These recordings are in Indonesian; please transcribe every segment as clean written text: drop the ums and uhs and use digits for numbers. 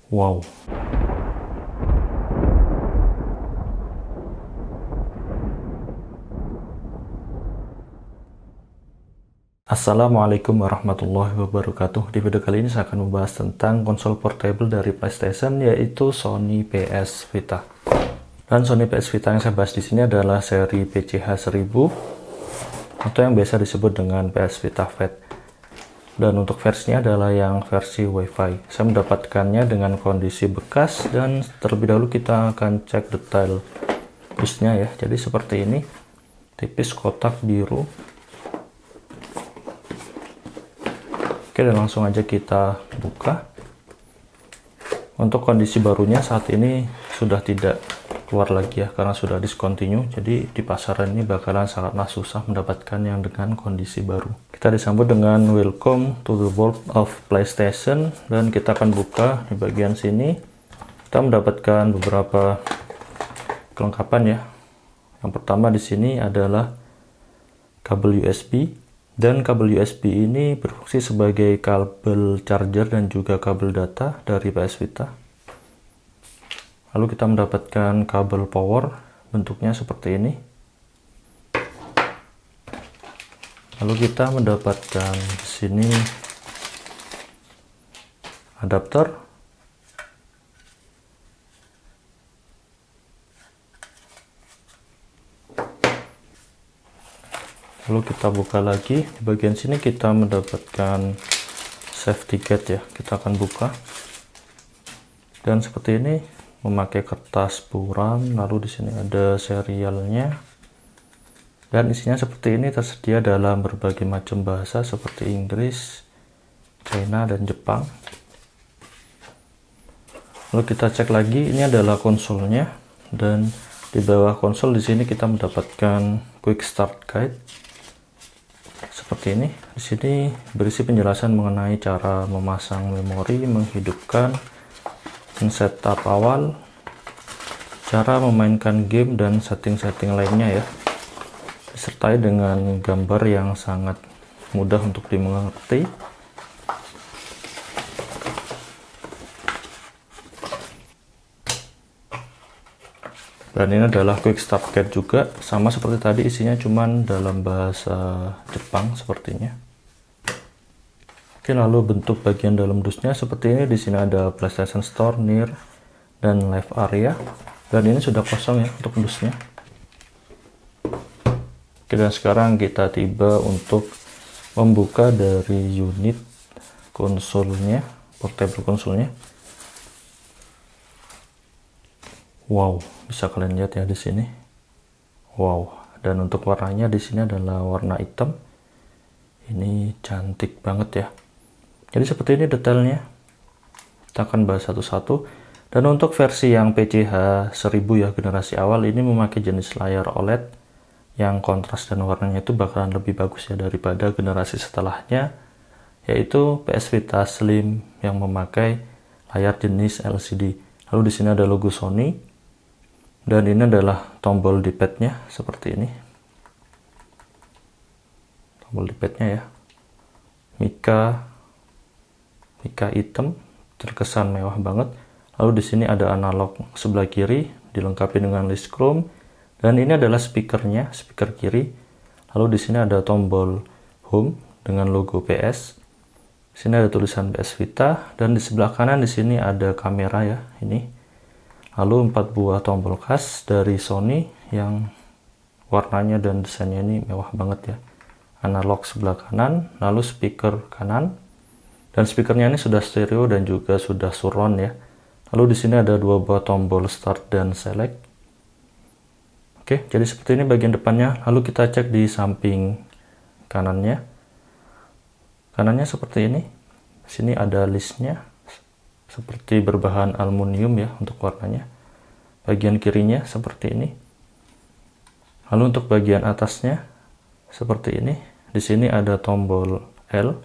Wow. Assalamualaikum warahmatullahi wabarakatuh. Di video kali ini saya akan membahas tentang konsol portable dari PlayStation, yaitu Sony PS Vita. Dan Sony PS Vita yang saya bahas di sini adalah seri PCH1000 atau yang biasa disebut dengan PS Vita Fat. Dan untuk versinya adalah yang versi Wi-Fi. Saya mendapatkannya dengan kondisi bekas, dan terlebih dahulu kita akan cek detail busnya ya. Jadi seperti ini, tipis, kotak biru. Oke, dan langsung aja kita buka. Untuk kondisi barunya saat ini sudah tidak keluar lagi ya, karena sudah discontinue. Jadi di pasaran ini bakalan sangatlah susah mendapatkan yang dengan kondisi baru. Kita disambut dengan welcome to the world of PlayStation, dan kita akan buka di bagian sini. Kita mendapatkan beberapa kelengkapan ya. Yang pertama di sini adalah kabel USB. Dan kabel USB ini berfungsi sebagai kabel charger dan juga kabel data dari PS Vita. Lalu kita mendapatkan kabel power, bentuknya seperti ini. Lalu kita mendapatkan di sini adapter. Lalu kita buka lagi, di bagian sini kita mendapatkan safety guide ya. Kita akan buka, dan seperti ini memakai kertas buram. Lalu di sini ada serialnya, dan isinya seperti ini, tersedia dalam berbagai macam bahasa seperti Inggris, China, dan Jepang. Lalu kita cek lagi, ini adalah konsolnya, dan di bawah konsol di sini kita mendapatkan quick start guide. Seperti ini. Di sini berisi penjelasan mengenai cara memasang memori, menghidupkan, setup awal, cara memainkan game, dan setting-setting lainnya ya. Disertai dengan gambar yang sangat mudah untuk dimengerti. Dan ini adalah quick start guide juga, sama seperti tadi, isinya cuman dalam bahasa Jepang sepertinya. Oke, lalu bentuk bagian dalam dusnya seperti ini. Di sini ada PlayStation Store, Near, dan Live Area. Dan ini sudah kosong ya untuk dusnya. Oke, dan sekarang kita tiba untuk membuka dari unit konsolnya, portable konsolnya. Wow, bisa kalian lihat ya di sini. Wow, dan untuk warnanya di sini adalah warna hitam. Ini cantik banget ya. Jadi seperti ini detailnya. Kita akan bahas satu-satu. Dan untuk versi yang PCH1000 ya, generasi awal, ini memakai jenis layar OLED yang kontras dan warnanya itu bakalan lebih bagus ya daripada generasi setelahnya, yaitu PS Vita Slim yang memakai layar jenis LCD. Lalu di sini ada logo Sony. Dan ini adalah tombol D-pad-nya seperti ini. Tombol D-pad-nya ya. Mika hitam, terkesan mewah banget. Lalu di sini ada analog sebelah kiri, dilengkapi dengan list chrome. Dan ini adalah speakernya, speaker kiri. Lalu di sini ada tombol home dengan logo PS. Di sini ada tulisan PS Vita, dan di sebelah kanan di sini ada kamera ya, ini. Lalu 4 buah tombol khas dari Sony yang warnanya dan desainnya ini mewah banget ya. Analog sebelah kanan, lalu speaker kanan, dan speakernya ini sudah stereo dan juga sudah surround ya. Lalu di sini ada 2 buah tombol start dan select. Oke, jadi seperti ini bagian depannya. Lalu kita cek di samping kanannya. Kanannya seperti ini. Di sini ada listnya. Seperti berbahan aluminium ya untuk warnanya. Bagian kirinya seperti ini. Lalu untuk bagian atasnya seperti ini. Di sini ada tombol L.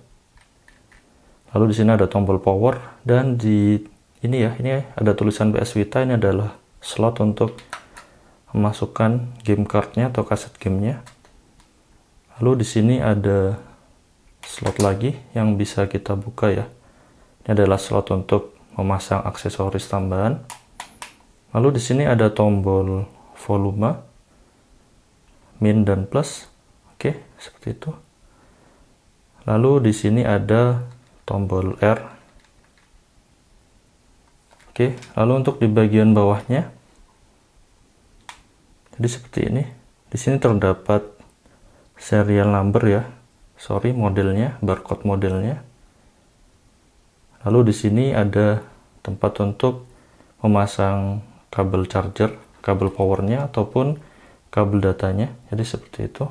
Lalu di sini ada tombol power, dan di ini ya, ini ada tulisan PS Vita. Ini adalah slot untuk memasukkan game cardnya atau kaset gamenya. Lalu di sini ada slot lagi yang bisa kita buka ya. Ini adalah slot untuk memasang aksesoris tambahan. Lalu di sini ada tombol volume, min dan plus. Oke, seperti itu. Lalu di sini ada tombol R. Oke, lalu untuk di bagian bawahnya, jadi seperti ini. Di sini terdapat serial number ya, modelnya, barcode modelnya. Lalu di sini ada tempat untuk memasang kabel charger, kabel powernya ataupun kabel datanya. Jadi seperti itu.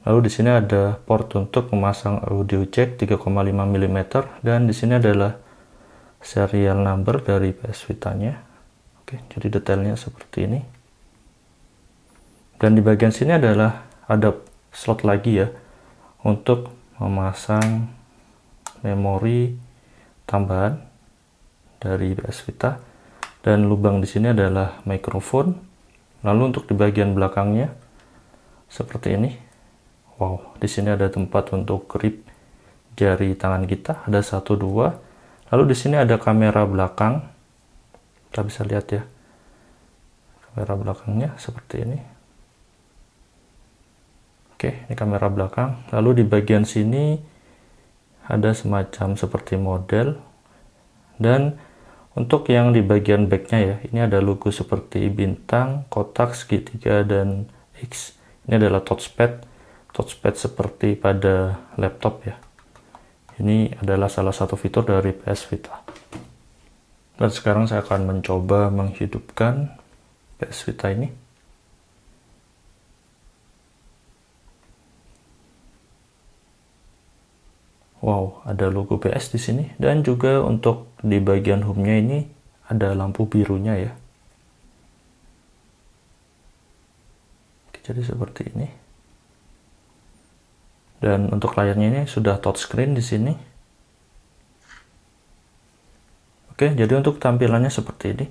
Lalu di sini ada port untuk memasang audio jack 3,5 mm dan di sini adalah serial number dari PS Vita-nya. Oke, jadi detailnya seperti ini. Dan di bagian sini adalah ada slot lagi ya untuk memasang memori tambahan dari PS Vita, dan lubang di sini adalah mikrofon. Lalu untuk di bagian belakangnya seperti ini. Wow, di sini ada tempat untuk grip jari tangan kita, ada 1 2. Lalu di sini ada kamera belakang. Kita bisa lihat ya. Kamera belakangnya seperti ini. Oke, ini kamera belakang. Lalu di bagian sini ada semacam seperti model. Dan untuk yang di bagian backnya ya, ini ada logo seperti bintang, kotak, segitiga, dan X. Ini adalah touchpad seperti pada laptop ya. Ini adalah salah satu fitur dari PS Vita. Dan sekarang saya akan mencoba menghidupkan PS Vita ini. Wow, ada logo PS di sini, dan juga untuk di bagian home-nya ini ada lampu birunya ya. Oke, jadi seperti ini. Dan untuk layarnya ini sudah touchscreen di sini. Oke, jadi untuk tampilannya seperti ini.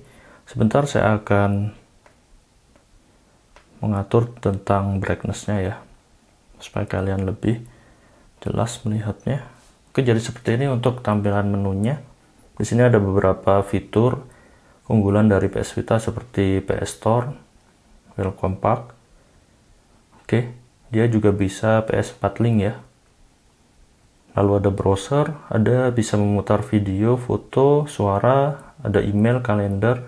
Sebentar saya akan mengatur tentang brightness-nya ya, supaya kalian lebih jelas melihatnya. Oke, jadi seperti ini untuk tampilan menunya. Di sini ada beberapa fitur keunggulan dari PS Vita seperti PS Store, Welcome Pack. Oke, dia juga bisa PS4 Link ya. Lalu ada browser, ada bisa memutar video, foto, suara, ada email, kalender,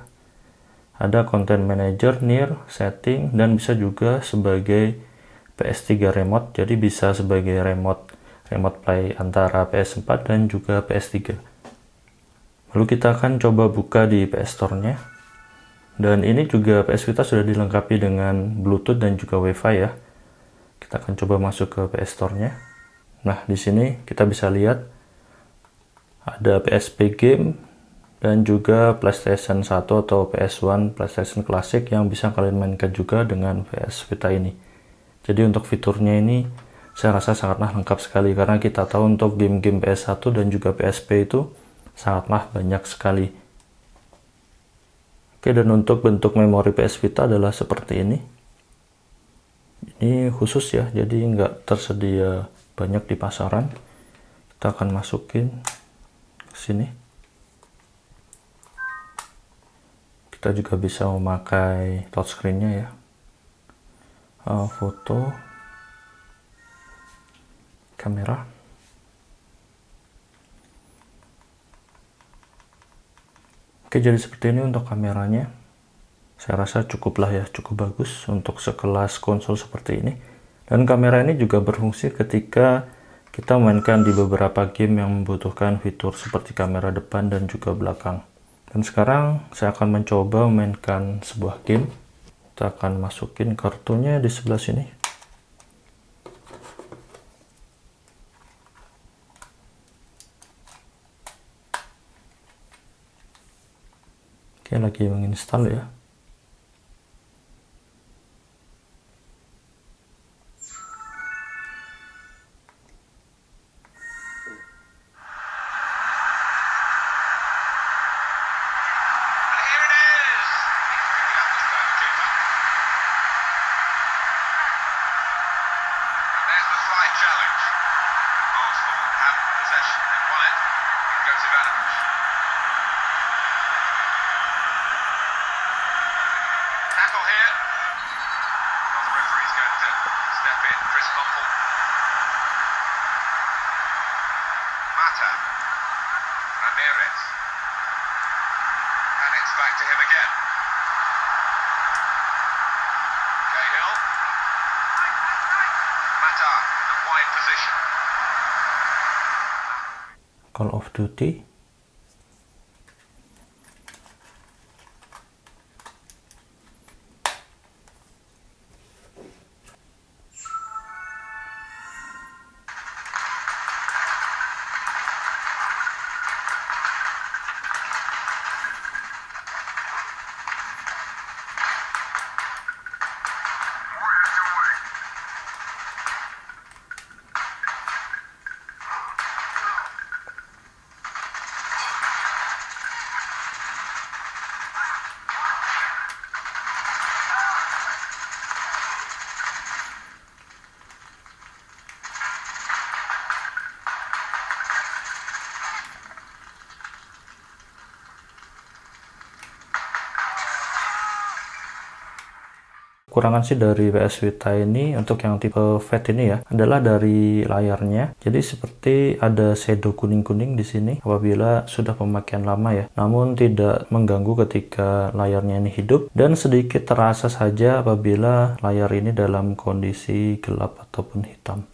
ada content manager, near, setting, dan bisa juga sebagai PS3 remote. Jadi bisa sebagai remote play antara PS4 dan juga PS3. Lalu kita akan coba buka di PS Store-nya. Dan ini juga PS Vita sudah dilengkapi dengan Bluetooth dan juga Wi-Fi ya. Kita akan coba masuk ke PS Store-nya. Nah, di sini kita bisa lihat ada PSP Game dan juga PlayStation 1 atau PS1, PlayStation Classic yang bisa kalian mainkan juga dengan PS Vita ini. Jadi untuk fiturnya ini saya rasa sangatlah lengkap sekali, karena kita tahu untuk game-game PS1 dan juga PSP itu sangatlah banyak sekali. Oke, dan untuk bentuk memori PS Vita adalah seperti ini. Ini khusus ya, jadi nggak tersedia banyak di pasaran. Kita akan masukin ke sini. Kita juga bisa memakai touchscreen-nya ya. Foto, kamera. Oke, jadi seperti ini untuk kameranya. Saya rasa cukuplah ya, cukup bagus untuk sekelas konsol seperti ini. Dan kamera ini juga berfungsi ketika kita mainkan di beberapa game yang membutuhkan fitur seperti kamera depan dan juga belakang. Dan sekarang saya akan mencoba memainkan sebuah game. Kita akan masukin kartunya di sebelah sini. Oke, lagi menginstal ya. Challenge. Arsenal have possession. They won it. It goes Tackle here. Well, the referee's going to step in. Chris Mumble. Mata. Ramirez. And it's back to him again. Cahill. Mata in the wide position. Call of Duty. Kurangan sih dari PS Vita ini untuk yang tipe FAT ini ya adalah dari layarnya. Jadi seperti ada shadow kuning-kuning di sini apabila sudah pemakaian lama ya. Namun tidak mengganggu ketika layarnya ini hidup dan sedikit terasa saja apabila layar ini dalam kondisi gelap ataupun hitam.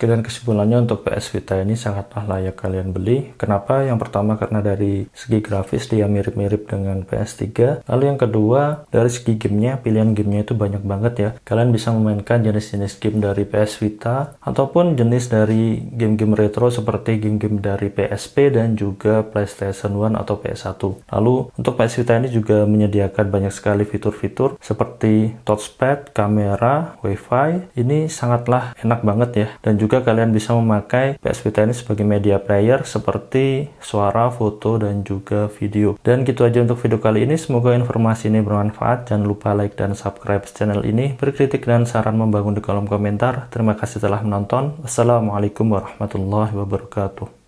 Dan kesimpulannya untuk PS Vita ini sangatlah layak kalian beli. Kenapa? Yang pertama karena dari segi grafis dia mirip-mirip dengan PS3. Lalu yang kedua dari segi gamenya, pilihan gamenya itu banyak banget ya. Kalian bisa memainkan jenis-jenis game dari PS Vita ataupun jenis dari game-game retro seperti game-game dari PSP dan juga PlayStation 1 atau PS1. Lalu untuk PS Vita ini juga menyediakan banyak sekali fitur-fitur seperti touchpad, kamera, wifi. Ini sangatlah enak banget ya. Dan juga kalian bisa memakai PS Vita ini sebagai media player seperti suara, foto, dan juga video. Dan gitu aja untuk video kali ini. Semoga informasi ini bermanfaat. Jangan lupa like dan subscribe channel ini. Berkritik dan saran membangun di kolom komentar. Terima kasih telah menonton. Wassalamualaikum warahmatullahi wabarakatuh.